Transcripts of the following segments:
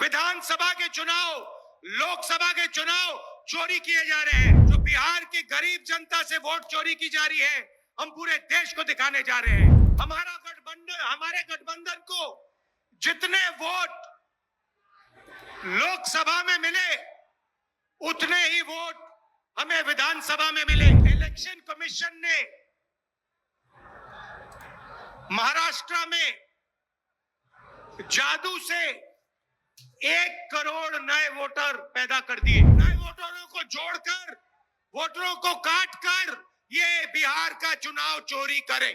विधानसभा के चुनाव, लोकसभा के चुनाव चोरी किए जा रहे हैं। जो बिहार की गरीब जनता से वोट चोरी की जा रही है, हम पूरे देश को दिखाने जा रहे हैं। हमारे गठबंधन को जितने वोट लोकसभा में मिले, उतने ही वोट हमें विधानसभा में मिले। इलेक्शन कमीशन ने महाराष्ट्र में जादू से 1 करोड़ नए वोटर पैदा कर दिए। नए वोटरों को जोड़कर, वोटरों को काटकर ये बिहार का चुनाव चोरी करें।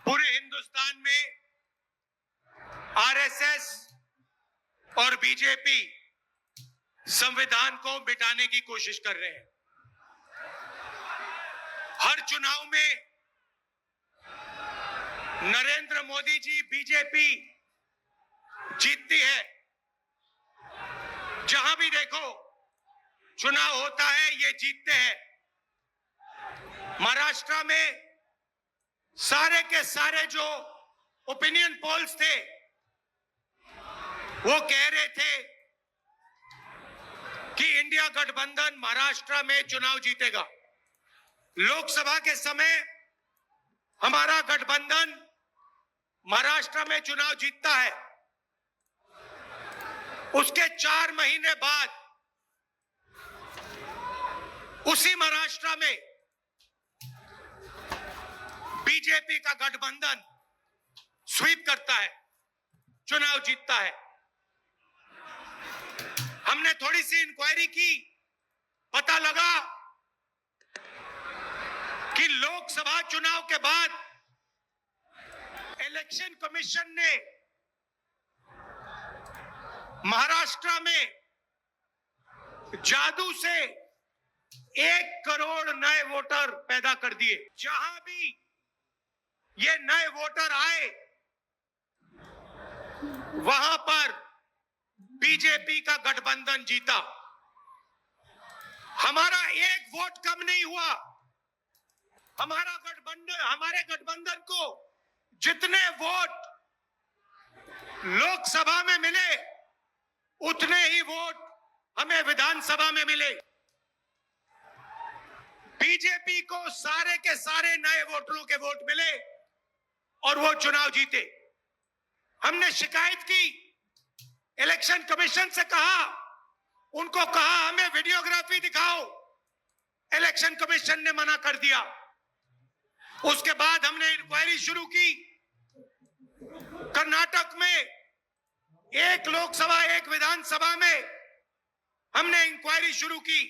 पूरे हिंदुस्तान में आरएसएस और बीजेपी संविधान को मिटाने की कोशिश कर रहे हैं। हर चुनाव में नरेंद्र मोदी जी, बीजेपी जीतती है। जहां भी देखो चुनाव होता है, ये जीतते हैं। महाराष्ट्र में सारे के सारे जो ओपिनियन पोल्स थे, वो कह रहे थे कि इंडिया गठबंधन महाराष्ट्र में चुनाव जीतेगा। लोकसभा के समय हमारा गठबंधन महाराष्ट्र में चुनाव जीतता है। उसके 4 महीने बाद उसी महाराष्ट्र में बीजेपी का गठबंधन स्वीप करता है, चुनाव जीतता है। हमने थोड़ी सी इंक्वायरी की, पता लगा कि लोकसभा चुनाव के बाद इलेक्शन कमीशन ने महाराष्ट्र में जादू से 1 करोड़ नए वोटर पैदा कर दिए। जहां भी ये नए वोटर आए, वहां पर बीजेपी का गठबंधन जीता। हमारा 1 वोट कम नहीं हुआ। हमारे गठबंधन को जितने वोट लोकसभा में मिले, उतने ही वोट हमें विधानसभा में मिले। बीजेपी को सारे के सारे नए वोटरों के वोट मिले और वो चुनाव जीते। हमने शिकायत की, इलेक्शन कमीशन से कहा, उनको कहा हमें वीडियोग्राफी दिखाओ। इलेक्शन कमीशन ने मना कर दिया। उसके बाद हमने इंक्वायरी शुरू की। कर्नाटक में 1 लोकसभा 1 विधानसभा में हमने इंक्वायरी शुरू की।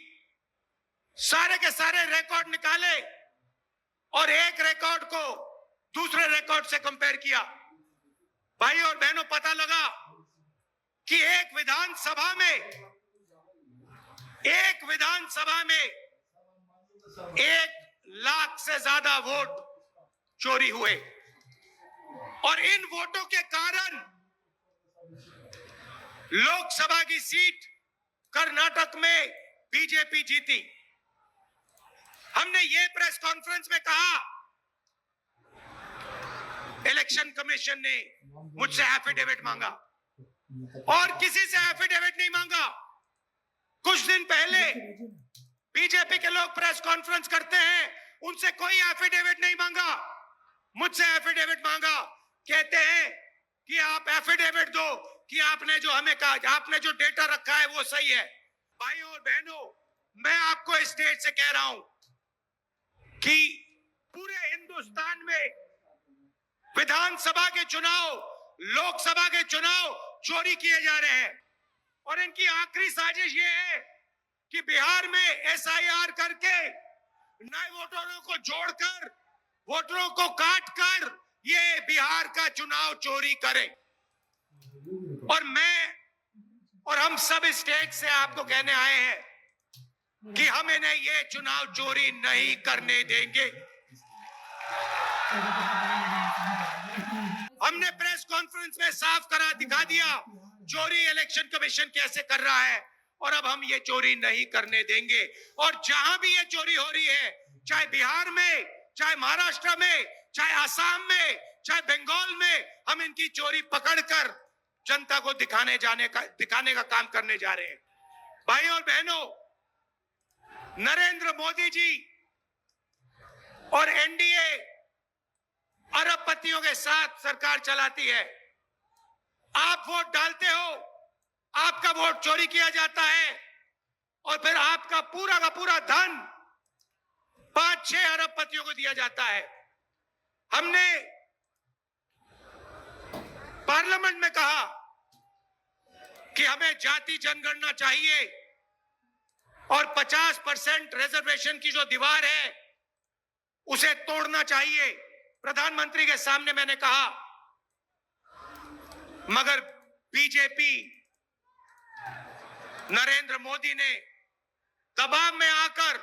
सारे के सारे रिकॉर्ड निकाले और एक रिकॉर्ड को दूसरे रिकॉर्ड से कंपेयर किया। भाई और बहनों, पता लगा कि एक विधानसभा में 1 लाख से ज्यादा वोट चोरी हुए और इन वोटों के कारण लोकसभा की सीट कर्नाटक में बीजेपी जीती। हमने ये प्रेस कॉन्फ्रेंस में कहा, इलेक्शन कमीशन ने मुझसे एफिडेविट मांगा और किसी से एफिडेविट नहीं मांगा। कुछ दिन पहले बीजेपी के लोग प्रेस कॉन्फ्रेंस करते हैं, उनसे कोई एफिडेविट नहीं मांगा। मुझसे एफिडेविट मांगा। कहते हैं कि आप एफिडेविट दो कि आपने जो हमें कहा, आपने जो डेटा रखा है वो सही है। भाई और बहनों, मैं आपको इस स्टेज से कह रहा हूं कि पूरे हिंदुस्तान में विधानसभा के चुनाव, लोकसभा के चुनाव चोरी किए जा रहे हैं और इनकी आखिरी साजिश ये है कि बिहार में एसआईआर करके नए वोटरों को जोड़कर, वोटरों को काटकर ये बिहार का चुनाव चोरी करें। और मैं और हम सब स्टेट से आपको कहने आए हैं कि हम इन्हें ये चुनाव चोरी नहीं करने देंगे। हमने प्रेस कॉन्फ्रेंस में साफ करा दिखा दिया चोरी इलेक्शन कमीशन कैसे कर रहा है और अब हम ये चोरी नहीं करने देंगे। और जहां भी ये चोरी हो रही है, चाहे बिहार में, चाहे महाराष्ट्र में, चाहे असम में, चाहे बंगाल में, हम इनकी चोरी पकड़कर जनता को दिखाने का काम करने जा रहे हैं। भाई और बहनों, नरेंद्र मोदी जी और एनडीए अरबपतियों के साथ सरकार चलाती है। आप वोट डालते हो, आपका वोट चोरी किया जाता है और फिर आपका पूरा का पूरा धन 5-6 अरबपतियों को दिया जाता है। हमने पार्लियामेंट में कहा कि हमें जाति जनगणना चाहिए और 50% रिजर्वेशन की जो दीवार है उसे तोड़ना चाहिए। प्रधानमंत्री के सामने मैंने कहा, मगर बीजेपी, नरेंद्र मोदी ने दबाव में आकर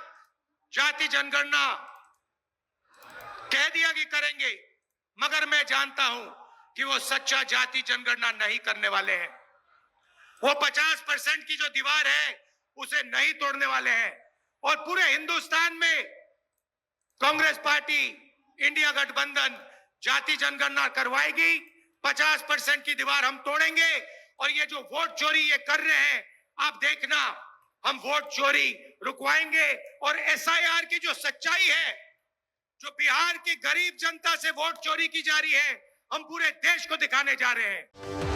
जाति जनगणना कह दिया कि करेंगे, मगर मैं जानता हूं कि वो सच्चा जाति जनगणना नहीं करने वाले हैं। वो 50% की जो दीवार है उसे नहीं तोड़ने वाले हैं। और पूरे हिंदुस्तान में कांग्रेस पार्टी, इंडिया गठबंधन जाति जनगणना करवाएगी, 50% की दीवार हम तोड़ेंगे। और ये जो वोट चोरी ये कर रहे हैं, आप देखना, हम वोट चोरी रुकवाएंगे। और एसआईआर की जो सच्चाई है, जो बिहार की गरीब जनता से वोट चोरी की जा रही है, हम पूरे देश को दिखाने जा रहे हैं।